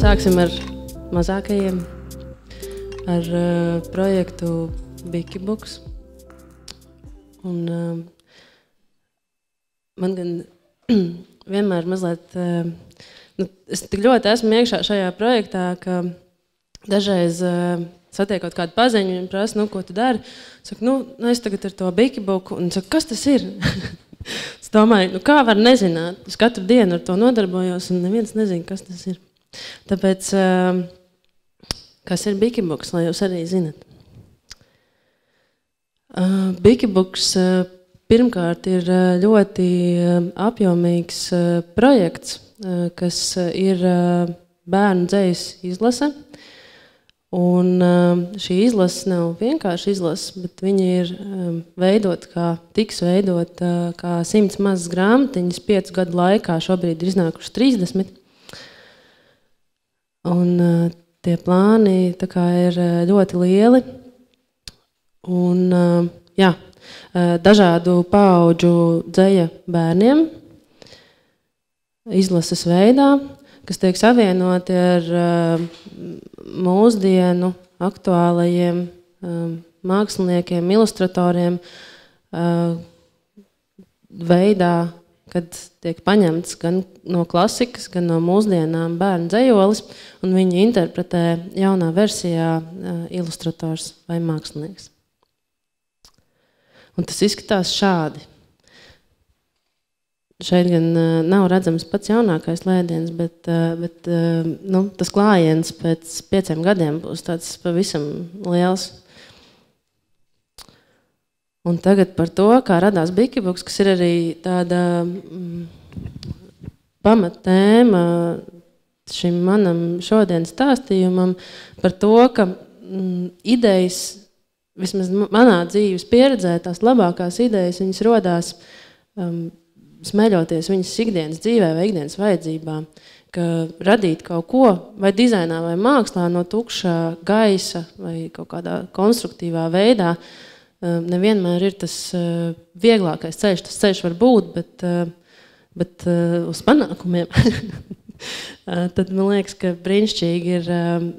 Sāksim ar mazākajiem, ar projektu Bikibooks. Un man gan vienmēr mazliet, es tik ļoti esmu iekšā šajā projektā, ka dažreiz satiekot kādu paziņu, viņi prasa, ko tu dari? Saku, es tagad ar to Bikibooku, un saku, kas tas ir? Es domāju, kā var nezināt? Es katru dienu ar to nodarbojos, un neviens nezina, kas tas ir. Tāpēc, kas ir Bikibooks, lai jūs arī zinat? Bikibooks pirmkārt ir ļoti apjomīgs projekts, kas ir bērnu dzejas izlase. Un šī izlase nav vienkārši izlase, bet viņa ir tiks veidot kā 100 mazas grāmatiņas 5 gadu laikā. Šobrīd ir iznākuši 30. Un tie plāni tā kā ir ļoti lieli. Un dažādu paudžu dzeja bērniem izlases veidā, kas tiek savienoti ar mūsdienu aktuālajiem māksliniekiem, ilustratoriem veidā, kad tiek paņemts gan no klasikas, gan no mūsdienām bērnu dzejolis, un viņi interpretē jaunā versijā ilustrators vai mākslinieks. Un tas izskatās šādi. Šeit gan nav redzams pats jaunākais lēdiens, bet tas klājiens pēc 5 gadiem būs tāds pavisam liels. Un tagad par to, kā radās Bikibooks, kas ir arī tāda pamattēma šim manam šodienas stāstījumam par to, ka idejas, vismaz manā dzīves pieredzē, tās labākās idejas, viņas rodās smeļoties viņas ikdienas dzīvē vai ikdienas vajadzībām, ka radīt kaut ko vai dizainā vai mākslā no tukšā gaisa vai kaut kādā konstruktīvā veidā, nevienmēr ir tas vieglākais ceļš. Tas ceļš var būt, bet uz panākumiem. Tad man liekas, ka brīnišķīgi ir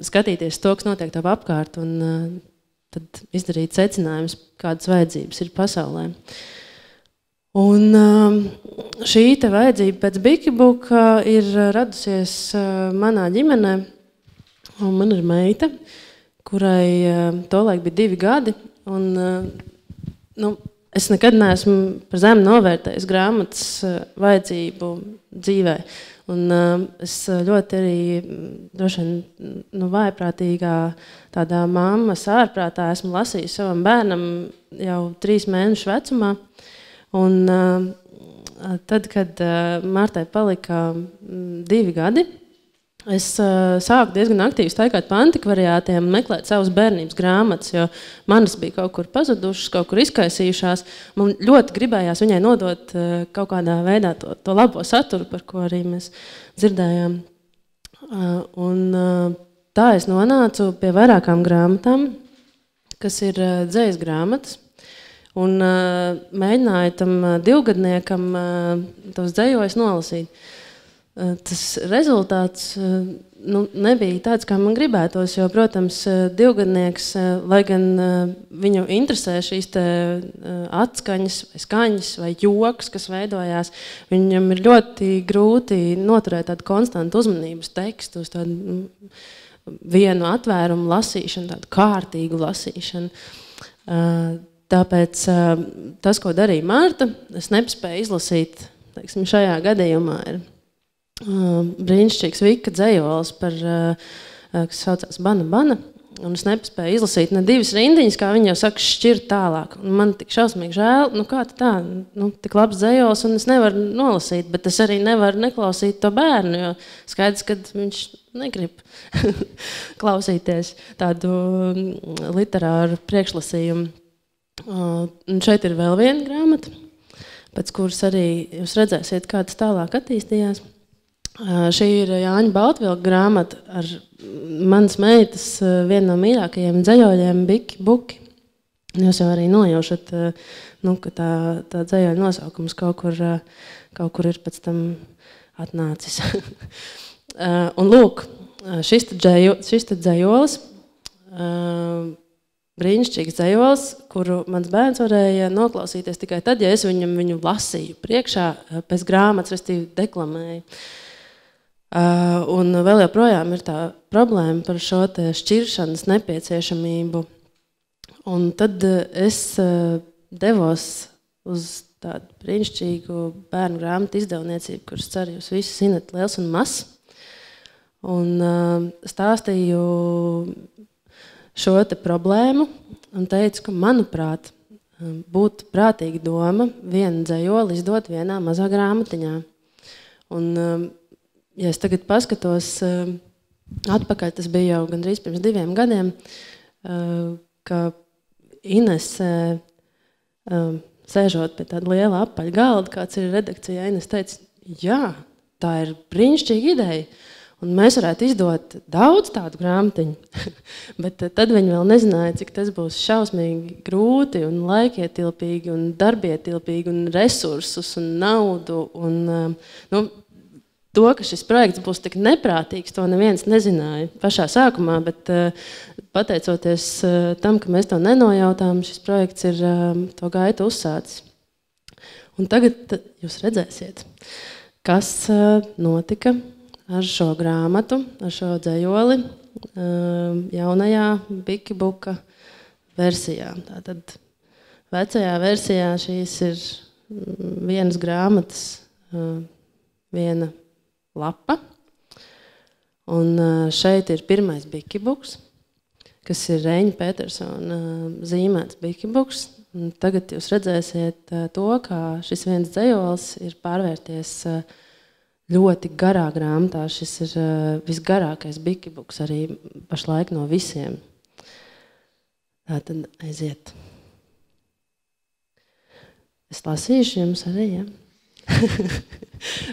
skatīties to, kas notiek tev apkārt, un tad izdarīt secinājumus, kādas vajadzības ir pasaulē. Un šī te vajadzība pēc Bikibooka ir radusies manā ģimenē. Un man ir meita, kurai tolaik bija 2 gadi. Un, es nekad neesmu par zemu novērtējis grāmatas vajadzību dzīvē. Un es ļoti arī droši vien vājprātīgā tādā mammas ārprātā esmu lasījis savam bērnam jau 3 mēnešu vecumā. Un tad, kad Martai palika 2 gadi, es sāku diezgan aktīvi staigāt pa antikvariātiem un meklēt savas bērnības grāmatas, jo manas bija kaut kur pazudušas, kaut kur izkaisījušās. Man ļoti gribējās viņai nodot kaut kādā veidā to labo saturu, par ko arī mēs dzirdējām. Un tā es nonācu pie vairākām grāmatām, kas ir dzejas grāmatas. Un mēģināju tam 2-gadniekam tos dzejojus nolasīt. Tas rezultāts nebija tāds, kā man gribētos, jo, protams, 2-gadnieks, lai gan viņu interesē šīs te atskaņas vai skaņas vai joks, kas veidojās, viņam ir ļoti grūti noturēt tādu konstantu uzmanības tekstu, uz tādu vienu atvērumu lasīšanu, tādu kārtīgu lasīšanu. Tāpēc tas, ko darīja Marta, es nepaspēju izlasīt, teiksim, šajā gadījumā ir brīnišķīgs Vika dzejolis, kas saucās Bana Bana, un es nepaspēju izlasīt ne 2 rindiņas, kā viņi jau saka, šķirt tālāk. Un man tik šausmīgi žēl, kā tā, tik labs dzejolis, un es nevaru nolasīt, bet es arī nevaru neklausīt to bērnu, jo skaidrs, ka viņš negrib klausīties tādu literāru priekšlasījumu. Un šeit ir vēl viena grāmata, pēc kuras arī jūs redzēsiet, kā tas tālāk attīstījās. Šī ir Jāņa Baltvilka grāmata ar manas meitas vienu no mīļākajiem dzejoļiem Bikibooki. Jūs jau arī nojaušat, ka tā dzejoļa nosaukums kaut kur ir pēc tam atnācis. Un lūk, šis te dzējolis, brīnišķīgs dzējolis, kuru mans bērns varēja noklausīties tikai tad, ja es viņu lasīju priekšā pēc grāmatas, restīvi deklamēju. Un vēl joprojām ir tā problēma par šo te šķiršanas nepieciešamību. Un tad es devos uz tādu brīnišķīgu bērnu grāmatu izdevniecību, kuras ceru jūs visi zinat, Liels un Mazs. Un stāstīju šo te problēmu un teicu, ka, manuprāt, būtu prātīga doma vienu dzējoli izdot vienā mazā grāmatiņā. Un, ja es tagad paskatos atpakaļ, tas bija jau gandrīz pirms 2 gadiem, ka Inese, sēžot pie tāda liela apaļa galda, kāds ir redakcijā, Inese teica, jā, tā ir brīnišķīga ideja. Un mēs varētu izdot daudz tādu grāmatiņu, bet tad viņi vēl nezināja, cik tas būs šausmīgi grūti un laikietilpīgi un darbietilpīgi un resursus un naudu. Un, to, ka šis projekts būs tik neprātīgs, to neviens nezināja pašā sākumā, bet pateicoties tam, ka mēs to nenojautām, šis projekts ir to gaitu uzsācis. Un tagad jūs redzēsiet, kas notika ar šo grāmatu, ar šo dzējoli jaunajā Bikibuka versijā. Tātad vecajā versijā šīs ir vienas grāmatas, viena lapa. Un šeit ir pirmais Bikibuks, kas ir Reņa Petersona zīmēts Bikibuks. Un tagad jūs redzēsiet to, kā šis viens dzejols ir pārvērties ļoti garā grāmatā. Šis ir visgarākais Bikibuks arī pašlaik no visiem. Tātad aiziet. Es lasīšu jums arī, ja?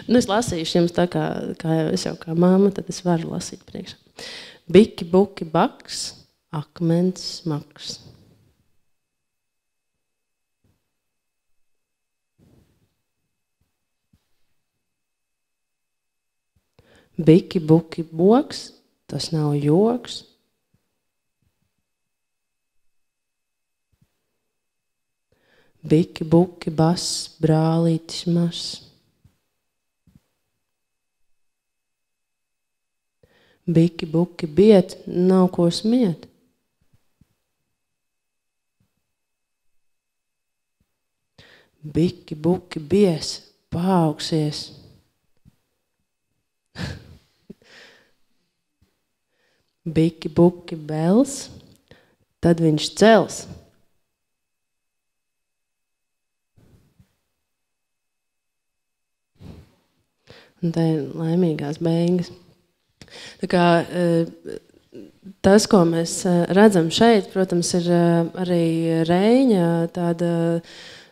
Es lasīšu jums tā kā es jau kā mamma, tad es varu lasīt priekšā. Bikibuki baks, akmens smags. Bikibuki boks, tas nav joks. Bikibuki bass, brālītis mazs. Bikibuki biet, nav ko smiet. Bikibuki bies, paaugsies. Bikibuki bels, tad viņš cels. Un tā ir laimīgās beigas. Tā kā tas, ko mēs redzam šeit, protams, ir arī Reņa tāda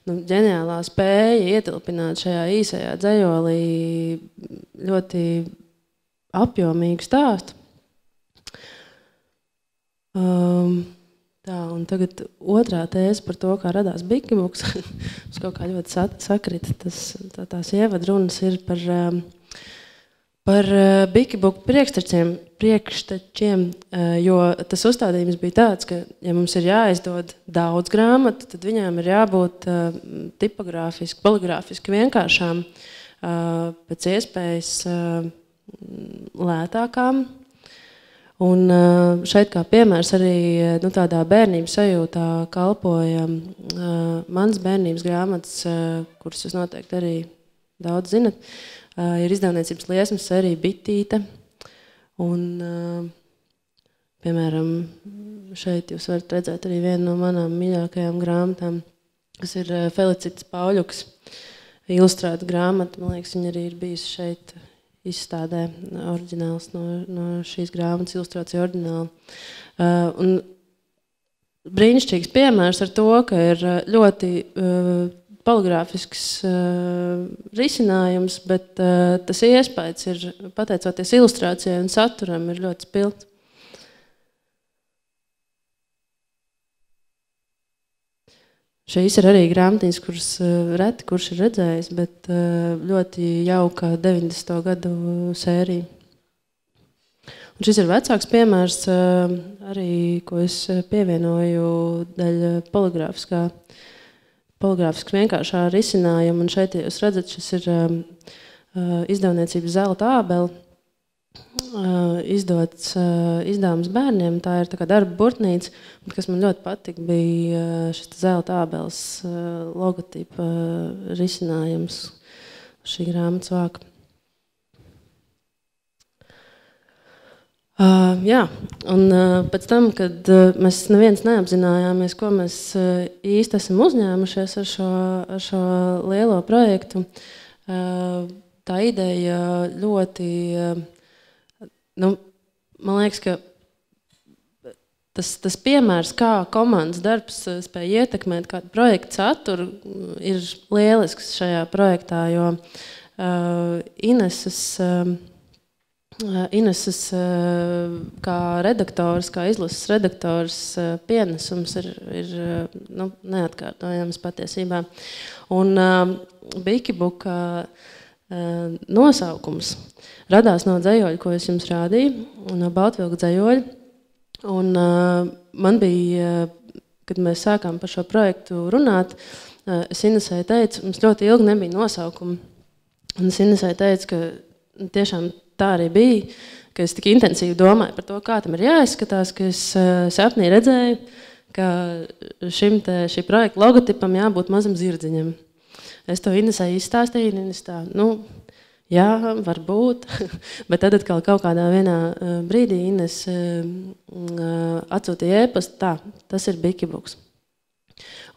ģeniālā spēja ietilpināt šajā īsajā dzējolī ļoti apjomīgu stāstu. Tā, un tagad otrā tēze par to, kā radās Bikibuks. Mums kaut kā ļoti sakrita. Tās ievadrunas ir par Bikibuku priekštečiem, jo tas uzstādījums bija tāds, ka, ja mums ir jāizdod daudz grāmatu, tad viņām ir jābūt tipogrāfiski, poligrāfiski vienkāršām, pēc iespējas lētākām. Un šeit kā piemērs arī tādā bērnības sajūtā kalpoja mans bērnības grāmatas, kuras jūs noteikti arī daudz zinat, ir izdevniecības Liesmas sērija Bitīte. Un, piemēram, šeit jūs varat redzēt arī vienu no manām mīļākajām grāmatām, kas ir Felicitas Pauļuks ilustrēta grāmata. Man liekas, viņa arī ir bijusi šeit izstādē oriģināls no šīs grāmatas, ilustrācija oriģināla. Un brīnišķīgs piemērs ar to, ka ir ļoti poligrāfisks risinājums, bet tas iespējas ir, pateicoties ilustrācijai un saturam, ir ļoti spilgts. Šīs ir arī grāmatiņas, kuras reti kurš ir redzējis, bet ļoti jauka 90. gadu sērija. Un šis ir vecāks piemērs, arī, ko es pievienoju daļ poligrāfiski vienkāršā risinājuma. Un šeit, ja jūs redzat, šis ir izdevniecības Zelta ābele, izdots izdevums bērniem. Tā ir tā kā darba burtnīca, kas man ļoti patika, bija šis Zelta ābeles logotipa risinājums šī grāmatas vāka. Jā, un pēc tam, kad mēs neviens neapzinājāmies, ko mēs īsti esam uzņēmušies ar šo lielo projektu, tā ideja ļoti, man liekas, ka tas piemērs, kā komandas darbs spēja ietekmēt kādu projektu saturu, ir lielisks šajā projektā, jo Ineses kā redaktors, kā izlases redaktors pienesums ir neatkārtojams patiesībā. Un Bikibuka nosaukums radās no dzejoļa, ko es jums rādīju, no Baltvilka dzejoļa. Un man bija, kad mēs sākām par šo projektu runāt, es Inesai teicu, mums ļoti ilgi nebija nosaukuma. Un es Inesai teicu, ka tiešām tā arī bija, ka es tik intensīvi domāju par to, kā tam ir jāizskatās, ka es sapnī redzēju, ka šī projekta logotipam jābūt mazam zirdziņam. Es to Inesai izstāstīju, un Ines tā, jā, varbūt, bet tad atkal kaut kādā vienā brīdī Ines atsūtīja ēpastu, tas ir Bikibuks.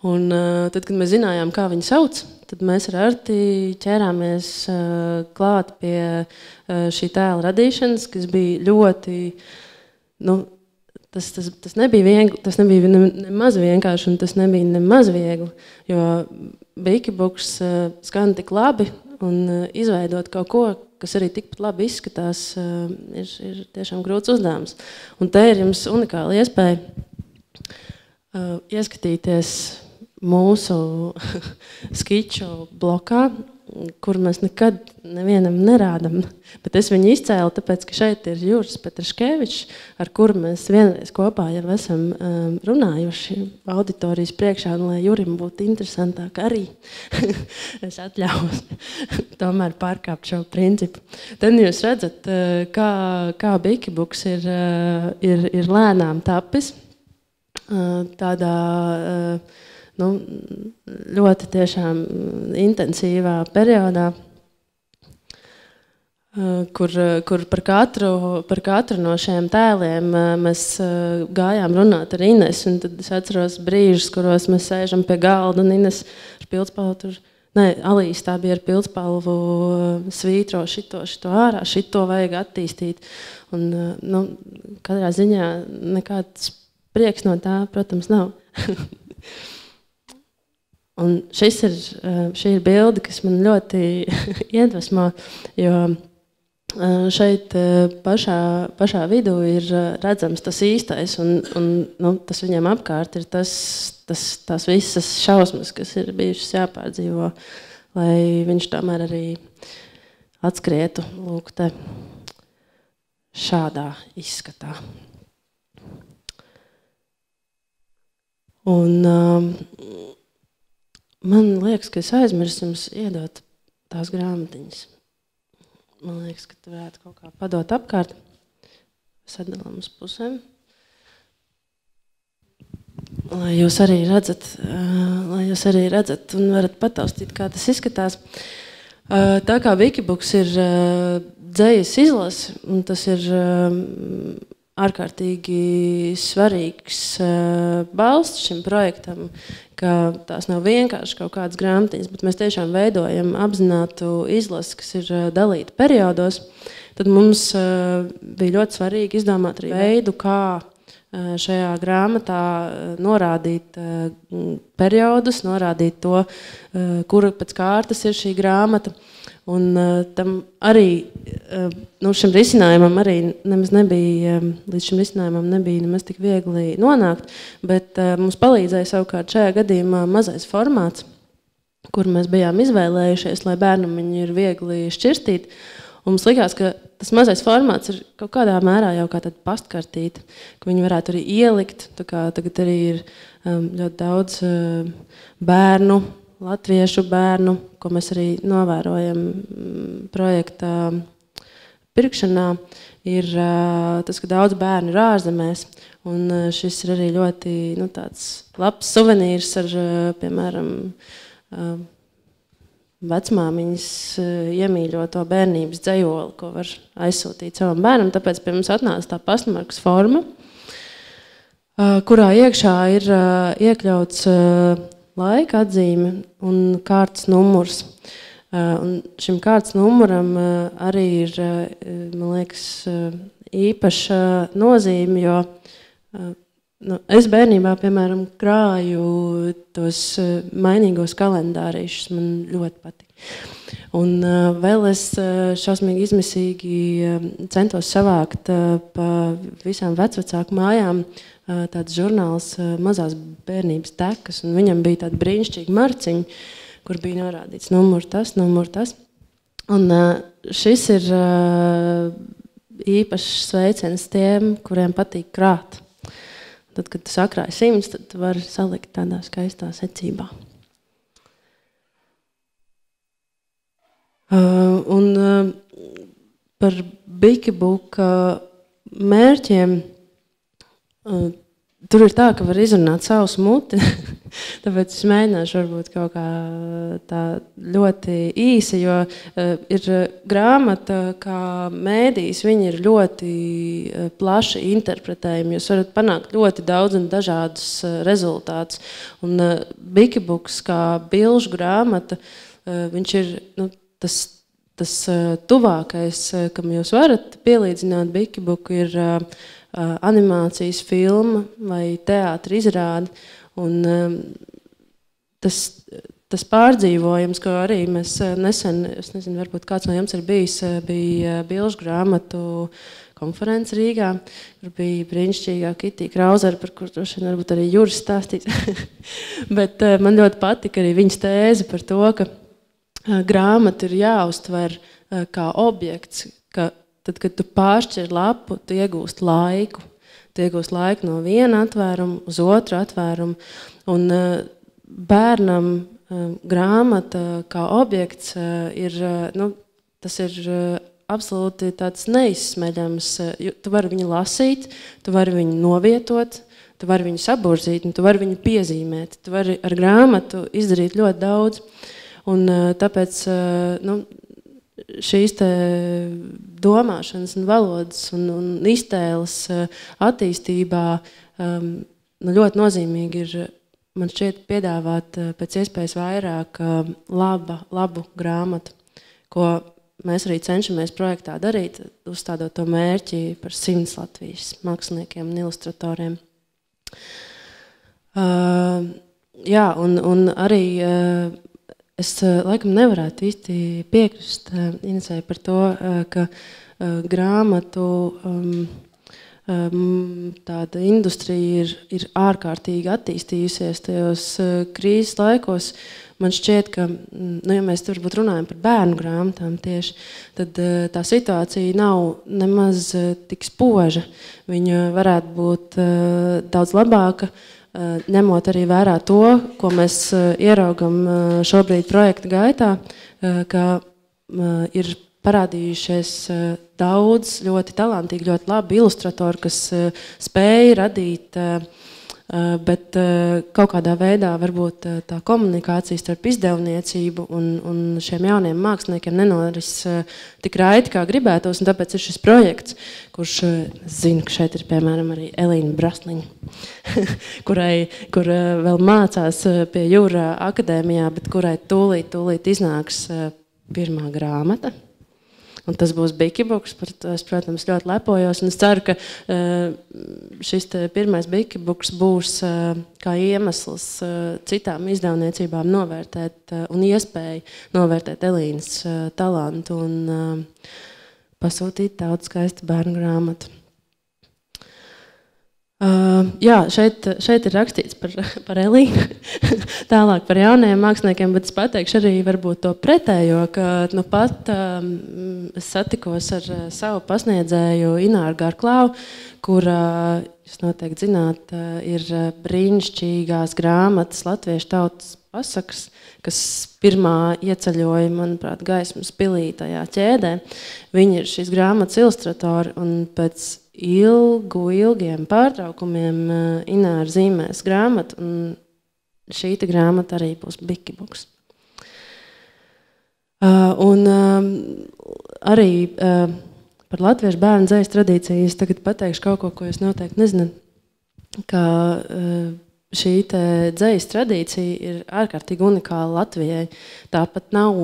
Un tad, kad mēs zinājām, kā viņu sauc, tad mēs ar Arti ķērāmies klāt pie šī tēla radīšanas, kas bija ļoti, tas nebija viegli, tas nebija nemaz vienkārši, un tas nebija nemaz viegli, jo Bikibuks skan tik labi, un izveidot kaut ko, kas arī tikpat labi izskatās, ir tiešām grūts uzdevums. Un te ir jums unikāla iespēja ieskatīties mūsu skiču blokā, kur mēs nekad nevienam nerādam, bet es viņu izcēlu, tāpēc, ka šeit ir Juris Petraškevičs, ar kuru mēs vienreiz kopā jau esam runājuši auditorijas priekšā, un lai Jurim būtu interesantāk arī, es atļaujos tomēr pārkāpt šo principu. Tad jūs redzat, kā Bikibuks ir lēnām tapis, tādā ļoti tiešām intensīvā periodā, kur par katru no šiem tēliem mēs gājām runāt ar Inesu, un tad es atceros brīžus, kuros mēs sēžam pie galda, un Ines ar pildspalvu tur, Alīs tā bija ar pildspalvu svītro šito ārā, šito vajag attīstīt, un katrā ziņā nekāds prieks no tā, protams, nav. Un šī ir bilde, kas man ļoti iedvesmo, jo šeit pašā vidū ir redzams tas īstais, un tas viņam apkārt ir tās visas šausmas, kas ir bijušas jāpārdzīvo, lai viņš tomēr arī atskrietu, lūk, te šādā izskatā. Un man liekas, ka es aizmirsu jums iedot tās grāmatiņas. Man liekas, ka tu varētu kaut kā padot apkārt. Sadalām uz pusēm. Lai jūs arī redzat un varat pataustīt, kā tas izskatās. Tā kā Bikibuks ir dzejas izlase, un tas ir ārkārtīgi svarīgs balsts šim projektam, ka tās nav vienkārši kaut kādas grāmatiņas, bet mēs tiešām veidojam apzinātu izlasi, kas ir dalīta periodos. Tad mums bija ļoti svarīgi izdomāt arī veidu, kā šajā grāmatā norādīt periodus, norādīt to, kura pēc kārtas ir šī grāmata. Un tam arī, šim risinājumam arī līdz šim risinājumam nebija nemaz tik viegli nonākt, bet mums palīdzēja savukārt šajā gadījumā mazais formāts, kur mēs bijām izvēlējušies, lai bērnam viņu ir viegli šķirstīt. Un mums likās, ka tas mazais formāts ir kaut kādā mērā jau kā tāda pastkartīte, ka viņi varētu arī ielikt. Tā kā tagad arī ir ļoti daudz bērnu, latviešu bērnu, ko mēs arī novērojam projektā pirkšanā, ir tas, ka daudz bērnu ir ārzemēs. Un šis ir arī ļoti tāds labs suvenīrs ar, piemēram, vecmāmiņas iemīļoto bērnības dzejoli, ko var aizsūtīt savam bērnam. Tāpēc pie mums atnāca tā pastmarkas forma, kurā iekšā ir iekļauts laika atzīme un kārtas numurs. Un šim kārtas numuram arī ir, man liekas, īpaša nozīme, jo es bērnībā, piemēram, krāju tos mainīgos kalendārīšus, man ļoti patīk. Un vēl es šausmīgi izmisīgi centos savākt pa visām vecvecāku mājām tāds žurnāls Mazās bērnības tekas, un viņam bija tāda brīnišķīga marciņa, kur bija norādīts numur tas. Un šis ir īpašs sveiciens tiem, kuriem patīk krāt. Tad, kad tu sakrāji 100, tad tu vari salikt tādā skaistā secībā. Un par Bikibuka mērķiem tur ir tā, ka var izrunāt savus muti, tāpēc es mēģināšu varbūt kaut kā tā ļoti īsi, jo ir grāmata, kā mēdījis, viņi ir ļoti plaši interpretējumi. Jūs varat panākt ļoti daudz un dažādus rezultātus. Un Bikibuks kā bilžu grāmata, viņš ir tas tuvākais, kam jūs varat pielīdzināt Bikibuku, ir animācijas filma vai teātra izrāde. Un tas pārdzīvojums, ko arī mēs nesen, es nezinu, varbūt kāds no jums ir bijis, bija bilžu grāmatu konference Rīgā, kur bija brīnišķīgā Kitija Krauzera, par kur droši vien varbūt arī Juris stāstīt. Bet man ļoti patika arī viņas tēze par to, ka grāmata ir jāuztver kā objekts, ka tad, kad tu pāršķir lapu, tu iegūst laiku. Tu iegūst laiku no viena atvēruma uz otru atvērumu. Un bērnam grāmata kā objekts ir, tas ir absolūti tāds neizsmeļams. Tu vari viņu lasīt, tu vari viņu novietot, tu vari viņu saburzīt un tu vari viņu piezīmēt. Tu vari ar grāmatu izdarīt ļoti daudz. Un tāpēc, šīs te domāšanas un valodas un iztēles attīstībā ļoti nozīmīgi ir, man šķiet, piedāvāt pēc iespējas vairāk labu grāmatu, ko mēs arī cenšamies projektā darīt, uzstādot to mērķi par 100 Latvijas māksliniekiem un ilustratoriem. Jā, un arī es laikam nevarētu īsti piekrist Inesai par to, ka grāmatu tāda industrija ir ārkārtīgi attīstījusies tajos krīzes laikos. Man šķiet, ka, ja mēs tur varbūt runājam par bērnu grāmatām tieši, tad tā situācija nav nemaz tik spoža. Viņa varētu būt daudz labāka, ņemot arī vērā to, ko mēs ieraugam šobrīd projekta gaitā, ka ir parādījušies daudz ļoti talantīgi, ļoti labi ilustratori, kas spēja radīt, bet kaut kādā veidā varbūt tā komunikācija starp izdevniecību un šiem jauniem māksliniekiem nenoris tik raiti, kā gribētos, un tāpēc ir šis projekts, kurš zinu, ka šeit ir piemēram arī Elīna Brasliņa, kur vēl mācās pie Jūra akadēmijā, bet kurai tūlīt iznāks pirmā grāmata. Un tas būs Bikibuks, par to es, protams, ļoti lepojos. Un es ceru, ka šis pirmais Bikibuks būs kā iemesls citām izdevniecībām novērtēt un iespēju novērtēt Elīnas talantu un pasūtīt tādu skaistu bērnu grāmatu. Jā, šeit ir rakstīts par Elīnu, tālāk par jaunajiem māksliniekiem, bet es pateikšu arī varbūt to pretējo, ka nu pat es satikos ar savu pasniedzēju Ināru Garklāvu, kur, jūs noteikti zināt, ir brīnišķīgās grāmatas latviešu tautas pasakas, kas pirmā ieceļoja, manuprāt, Gaismas pilī tajā ķēdē. Viņi ir šīs grāmatas ilustratori, un pēc ilgiem pārtraukumiem Ināra zīmēs grāmatu, un šī grāmata arī būs Bikibuks. Un arī par latviešu bērnu dzejas tradīciju es tagad pateikšu kaut ko, ko jūs noteikti nezināt, ka šī dzejas tradīcija ir ārkārtīgi unikāla Latvijai. Tāpat nav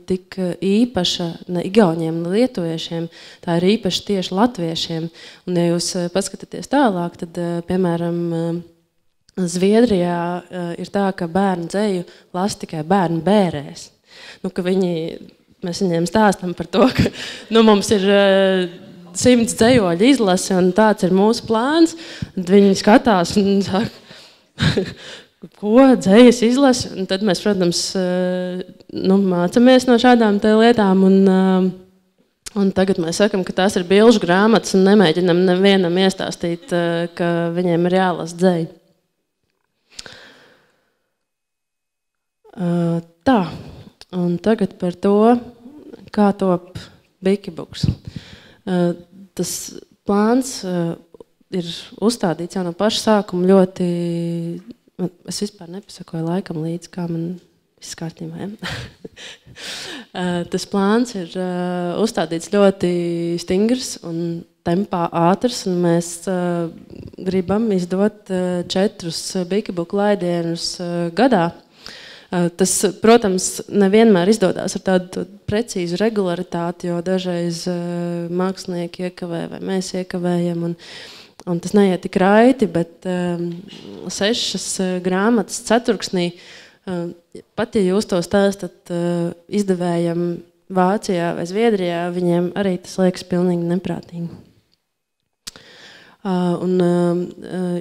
tik īpaša ne igauniem, ne lietuviešiem, tā ir īpaša tieši latviešiem. Un ja jūs paskatāties tālāk, tad, piemēram, Zviedrijā ir tā, ka bērnu dzeju lasa tikai bērnu bērēs. Nu, ka mēs viņiem stāstam par to, ka mums ir 100 dzejoļu izlase un tāds ir mūsu plāns. Tad viņi skatās un saka, ko dzejas izlasa, un tad mēs, protams, mācamies no šādām lietām, un tagad mēs sakam, ka tās ir bilžu grāmatas, un nemēģinam nevienam iestāstīt, ka viņiem ir jālasa dzeja. Tā, un tagad par to, kā top Bikibuks. Tas plāns ir uzstādīts jau no paša sākuma ļoti, es vispār nepasakoju laikam līdz, kā man viss kārtībā. Tas plāns ir uzstādīts ļoti stingrs un tempā ātrs, un mēs gribam izdot 4 Bikibuku laidienus gadā. Tas, protams, nevienmēr izdodās ar tādu precīzu regularitāti, jo dažreiz mākslinieki iekavē vai mēs iekavējam, un tas neiet tik raiti, bet 6 grāmatas ceturksnī, pat ja jūs to stāstat izdevējam Vācijā vai Zviedrijā, viņiem arī tas liekas pilnīgi neprātīgi.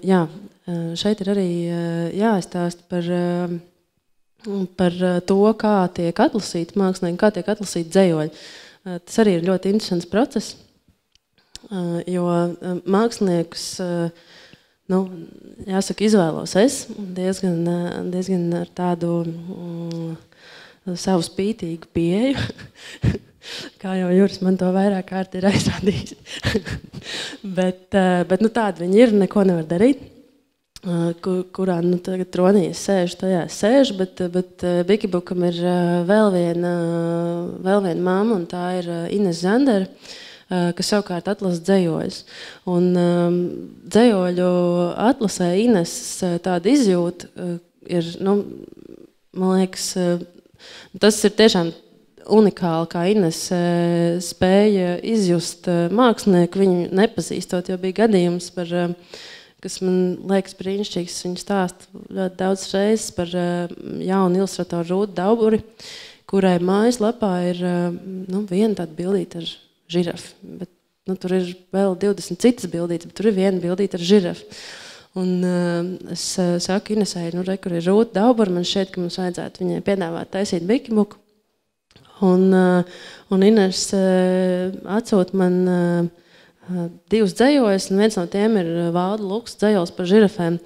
Jā, šeit ir arī jāizstāst par to, kā tiek atlasīti mākslinieki, kā tiek atlasīti dzejoļi. Tas arī ir ļoti interesants process. Jo māksliniekus, jāsaka, izvēlos es diezgan ar tādu savu spītīgu pieeju, kā jau Juris man to vairāk kārt ir aizrādījis. bet tādi viņi ir, neko nevar darīt. Kurā tagad tronī es sēžu, tajā es sēžu, bet Bikibukam ir vēl viena mamma, un tā ir Ines Zandere, kas savukārt atlasa dzejoļus. Un dzejoļu atlasē Ines tāda izjūta ir, man liekas, tas ir tiešām unikāli, kā Ines spēja izjust mākslinieku, viņu nepazīstot, jo bija gadījums kas man liekas brīnišķīgs, viņa stāsta ļoti daudz reizes par jaunu ilustratoru Rūtu Dauburi, kurai mājaslapā ir viena tāda bildīta ar žirafi. Bet, tur ir vēl 20 citas bildītas, bet tur ir viena bildīta ar žirafi. Un es saku Inesai, kur ir Rūta Daubura, man šķiet, ka mums vajadzētu viņai piedāvāt taisīt Bikibuku. Un Ines atsūta man 2 dzejoļus, un viens no tiem ir Valda Luks dzejols par žirafēm.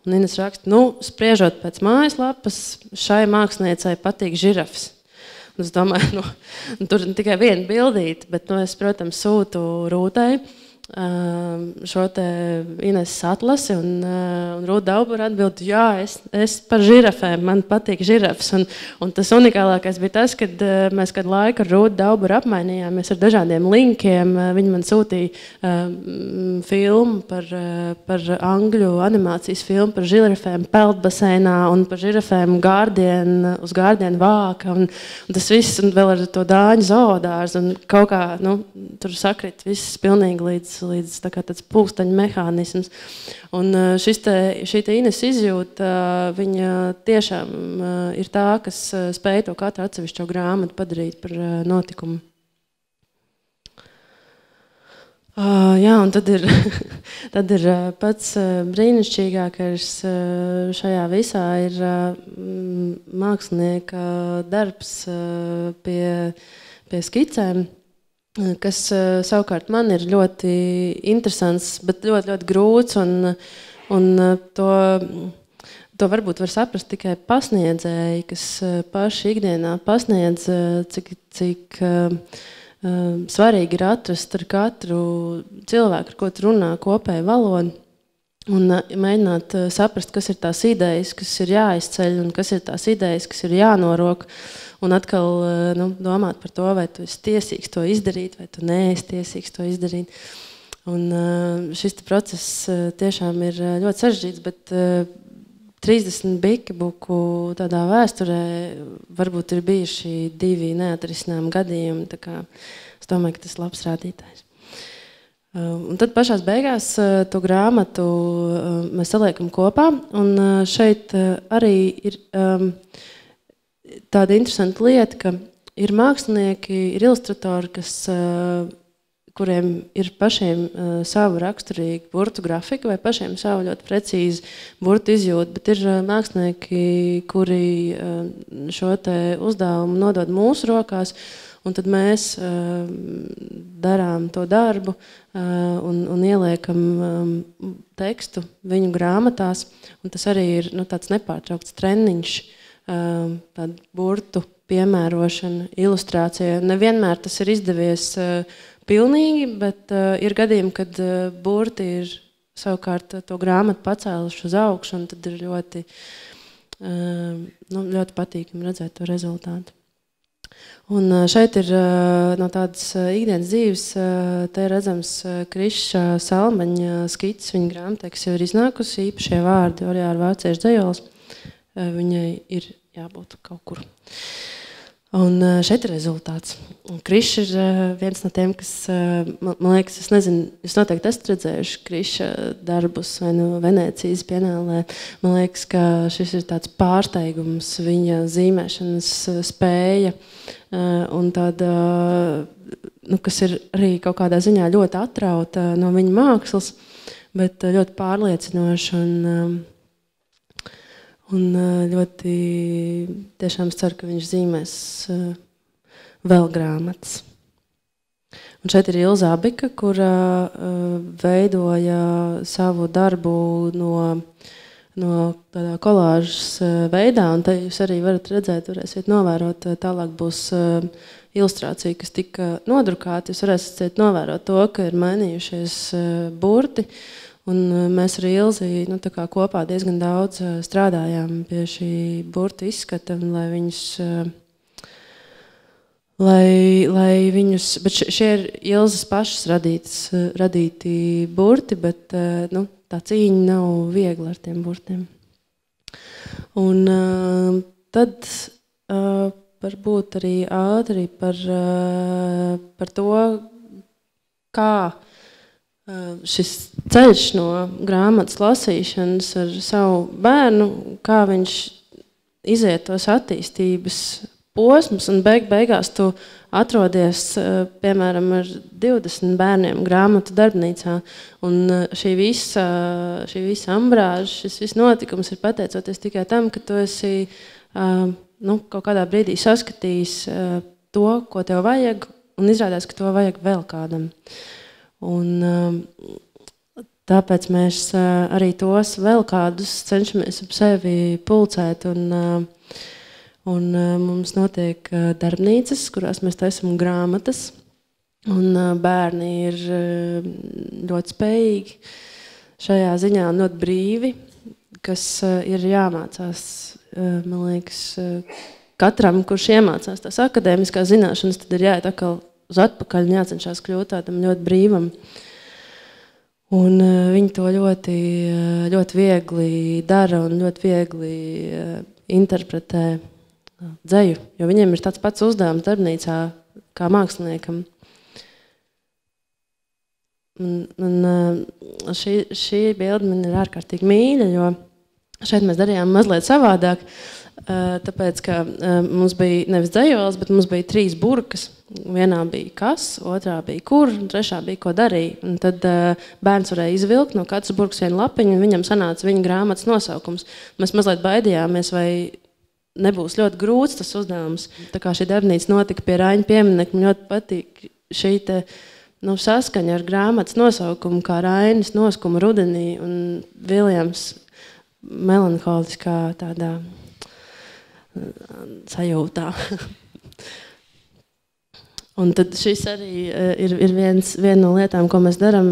Un Ines raksta, spriežot pēc mājaslapas, šai māksliniecei patīk žirafs. Un es domāju, tur ir tikai viena bildīte, bet es, protams, sūtu Rūtai šo te Ines atlasi, un Rūta Daubura atbild, jā, es par žirafēm, man patīk žirafs. Un tas unikālākais bija tas, kad mēs kādu laiku ar Rūtu Dauburu apmainījāmies ar dažādiem linkiem. Viņi man sūtīja filmu par angļu animācijas filmu par žirafēm peldbaseinā un par žirafēm uz Gārdienu vāka. Un tas viss, un vēl ar to dāņu zoodārzu, un kaut kā, tur sakrit viss pilnīgi līdz tā kā tāds pulksteņu mehānisms. Un šī Ines izjūta, viņa tiešām ir tā, kas spēj to katru atsevišķo grāmatu padarīt par notikumu. Jā, un tad ir, tad ir pats brīnišķīgākais šajā visā ir mākslinieka darbs pie skicēm, kas savukārt man ir ļoti interesants, bet ļoti, ļoti grūts, un to varbūt var saprast tikai pasniedzēji, kas paši ikdienā pasniedz, cik svarīgi ir atrast ar katru cilvēku, ar ko tu runā, kopēju valodu, un mēģināt saprast, kas ir tās idejas, kas ir jāizceļ, un kas ir tās idejas, kas ir jānorok, un atkal domāt par to, vai tu esi tiesīgs to izdarīt, vai tu neesi tiesīgs to izdarīt. Un šis process tiešām ir ļoti sarežģīts, bet 30 bikibuku tādā vēsturē varbūt ir bijuši 2 neatrisinājumi gadījumi, tā kā es domāju, ka tas ir labs rādītājs. Un tad pašās beigās to grāmatu mēs saliekam kopā, un šeit arī ir tāda interesanta lieta, ka ir mākslinieki, ir ilustratori, kuriem ir pašiem savu raksturīgu burtu grafiku vai pašiem savu ļoti precīzi burtu izjūtu, bet ir mākslinieki, kuri šo te uzdevumu nodod mūsu rokās, un tad mēs darām to darbu un ieliekam tekstu viņu grāmatās, un tas arī ir tāds nepārtraukts treniņš, tāda burtu piemērošana, ilustrācija. Nevienmēr tas ir izdevies pilnīgi, bet ir gadījumi, kad burti ir savukārt to grāmatu pacēluši uz augšu, un tad ir ļoti, ļoti patīkami redzēt to rezultātu. Un šeit ir no tādas ikdienas dzīves, te redzams Kriša Salmaņa skices viņa grāmatā, kas jau ir iznākusi, īpašie vārdi, Oriāra Vāciešu dzejols. Viņai ir jābūt kaut kur. Un šeit ir rezultāts. Kriša ir viens no tiem, kas, man liekas, es nezinu, jūs noteikti esat redzējuši Kriša darbus vai Venēcijas bienālē. Man liekas, ka šis ir tāds pārsteigums, viņa zīmēšanas spēja, un tāda, kas ir arī kaut kādā ziņā ļoti atrauta no viņa mākslas, bet ļoti pārliecinoša un ļoti tiešām es ceru, ka viņš zīmēs vēl grāmatas. Un šeit ir Ilza Abika, kura veidoja savu darbu no tādā kolāžas veidā, un te jūs arī varat redzēt, varēsiet novērot, tālāk būs ilustrācija, kas tika nodrukāta, jūs varēsiet novērot to, ka ir mainījušies burti, un mēs ar Ilzi kopā diezgan daudz strādājām pie šī burta izskata, lai viņus, bet šie ir Ilzas pašas radīti burti, bet tā cīņa nav viegla ar tiem burtiem. Un tad varbūt arī ātri par to, kā šis ceļš no grāmatas lasīšanas ar savu bērnu, kā viņš iziet tos attīstības posmus, un beigās tu atrodies, piemēram, ar 20 bērniem grāmatu darbnīcā, un šī visa ambrāža, šis viss notikums ir pateicoties tikai tam, ka tu esi kaut kādā brīdī saskatījis to, ko tev vajag, un izrādās, ka to vajag vēl kādam. Un tāpēc mēs arī tos vēl kādus cenšamies ap sevi pulcēt, un mums notiek darbnīcas, kurās mēs taisam grāmatas, un bērni ir ļoti spējīgi šajā ziņā un ļoti brīvi, kas ir jāmācās, man liekas, katram, kurš iemācās tās akadēmiskās zināšanas, tad ir jāiet atkal uz atpakaļ un jācenšas kļūt tādam ļoti brīvam. Un viņi to ļoti, ļoti viegli dara un ļoti viegli interpretē dzeju, jo viņiem ir tāds pats uzdevums darbnīcā kā māksliniekam. Un šī bilde man ir ārkārtīgi mīļa, jo šeit mēs darījām mazliet savādāk. tāpēc, ka mums bija nevis dzejols, bet mums bija 3 burkas. Vienā bija kas, otrā bija kur, un trešā bija ko darīja. Un tad bērns varēja izvilkt no katras burkas vienu lapiņu, un viņam sanāca viņa grāmatas nosaukums. Mēs mazliet baidījāmies, vai nebūs ļoti grūts tas uzdevums. Tā kā šī darbnīca notika pie Raņa pieminekļa, man ļoti patīk šī saskaņa ar grāmatas nosaukumu, kā Rainis noskuma rudenī un Viljams melanholiskā tādā sajūtā. Un tad šis arī ir viena no lietām, ko mēs darām.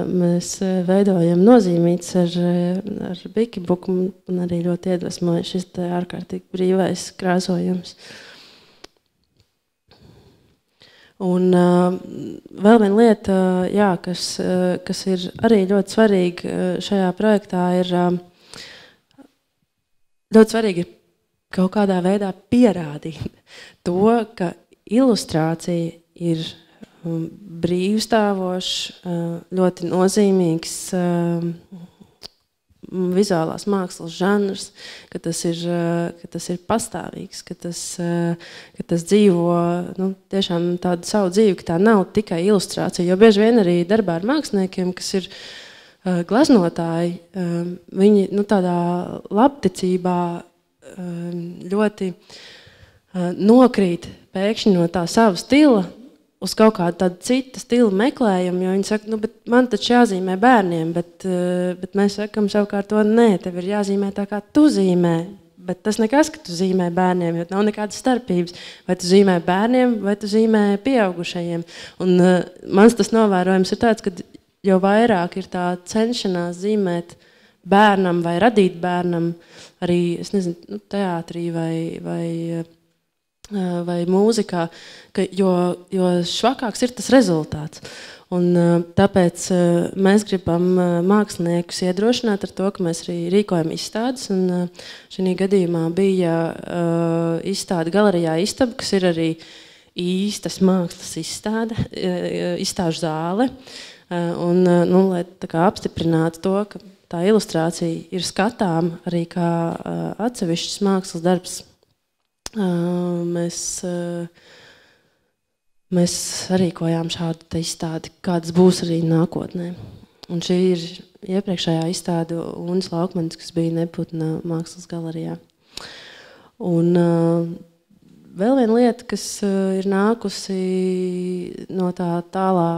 Mēs veidojam nozīmītes ar bikibuku un arī ļoti iedvesmoja šis ārkārtīgi brīvais krāsojums. Un vēl viena lieta, jā, kas ir arī ļoti svarīga šajā projektā, ir ļoti svarīgi kaut kādā veidā pierādīt to, ka ilustrācija ir brīvstāvošs, ļoti nozīmīgs vizuālās mākslas žanrs, ka tas ir pastāvīgs, ka tas dzīvo tiešām tādu savu dzīvi, ka tā nav tikai ilustrācija. Jo bieži vien arī darbā ar māksliniekiem, kas ir gleznotāji, viņi tādā labticībā ļoti nokrīt pēkšņi no tā sava stila uz kaut kādu tādu citu stilu meklējumu, jo viņi saka, bet man taču jāzīmē bērniem, bet mēs sakam savukārt to, nē, tev ir jāzīmē tā, kā tu zīmē, bet tas nekas, ka tu zīmē bērniem, jo nav nekādas starpības, vai tu zīmē bērniem, vai tu zīmē pieaugušajiem. Un mans tas novērojums ir tāds, ka jo vairāk ir tā cenšanās zīmēt bērnam vai radīt bērnam, arī, es nezinu, teātrī vai mūzikā, jo švakāks ir tas rezultāts. Un tāpēc mēs gribam māksliniekus iedrošināt ar to, ka mēs arī rīkojam izstādes. Un šī gadījumā bija izstāde Galerijā Istaba, kas ir arī īstas mākslas izstāde, izstāžu zāle. Un, lai tā kā apstiprinātu to, ka tā ilustrācija ir skatām arī kā atsevišķs mākslas darbs. Mēs rīkojām šādu izstādi, kādas būs arī nākotnē. Un šī ir iepriekšējā izstāde Unas Laukmanis, kas bija Neputna mākslas galerijā. Un vēl viena lieta, kas ir nākusi no tā tālā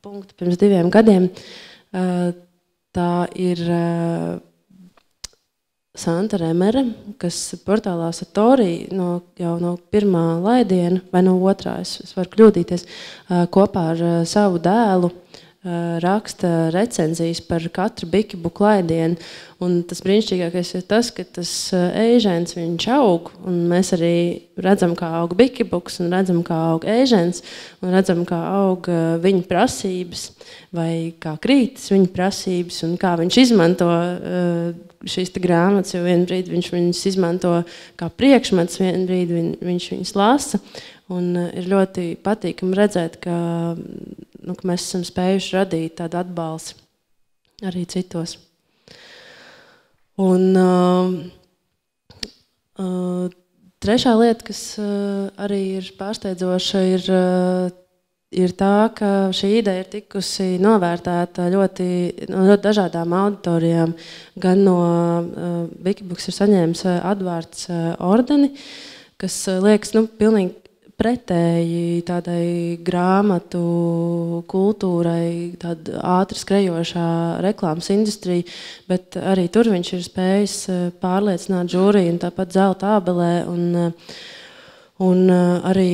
punkta pirms 2 gadiem, tā ir Santa Remere, kas portālā Satori jau no pirmā laidiena, vai no otrā, es varu kļūdīties, kopā ar savu dēlu raksta recenzijas par katru bikibuku laidienu. Un tas brīnišķīgākais ir tas, ka tas ēžens viņš aug, un mēs arī redzam, kā aug bikibuks, un redzam, kā aug ēžens, un redzam, kā aug viņa prasības, vai kā krītas viņa prasības, un kā viņš izmanto šīs grāmatas, jo vienu brīdi viņš viņus izmanto kā priekšmets, vienu brīdi viņš viņus lasa. Un ir ļoti patīkami redzēt, ka mēs esam spējuši radīt tādu atbalsi arī citos. Un trešā lieta, kas arī ir pārsteidzoša, ir tā, ka šī ideja ir tikusi novērtēta no ļoti dažādām auditorijām. Gan no Bikibuks ir saņēmis Advārds ordeni, kas liekas pilnīgi pretēji tādai grāmatu kultūrai, tāda ātri skrejošā reklāmas industrija, bet arī tur viņš ir spējis pārliecināt žūriju, un tāpat Zelta ābelē, un arī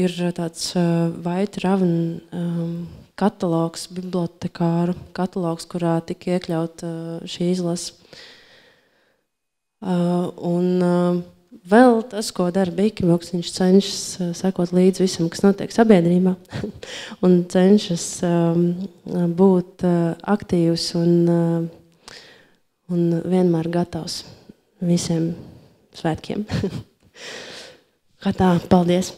ir tāds White Raven katalogs, bibliotekāru katalogs, kurā tika iekļaut šī izlase. Vēl tas, ko dara Bikibuks, viņš cenšas sekot līdz visam, kas notiek sabiedrībā, un cenšas būt aktīvs un vienmēr gatavs visiem svētkiem. Kā tā, paldies!